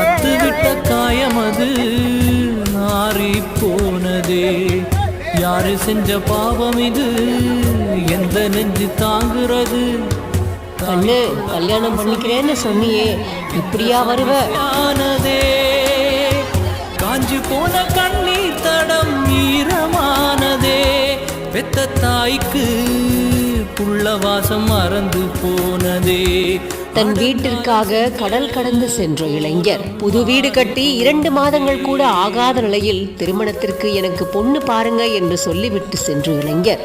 அத்துவிட்ட காயமது நாரி போனதே. யாரு செஞ்ச பாவம் இது, எந்த நெஞ்சு தாங்குறது? கண்ணு, கல்யாணம் பண்ணிக்கிறேன்னு சொன்னியே, இப்படியா வருவ? காஞ்சி போன கண்ணீர் தடம் ஈரமானதே. பெத்த தாய்க்கு புள்ள வாசம் மறந்து போனதே. தன் வீட்டிற்காக கடல் கடந்து சென்ற இளைஞர் புது வீடு கட்டி 2 மாதங்கள் கூட ஆகாத நிலையில் திருமணத்திற்கு எனக்கு பொண்ணு பாருங்க என்று சொல்லிவிட்டு சென்ற இளைஞர்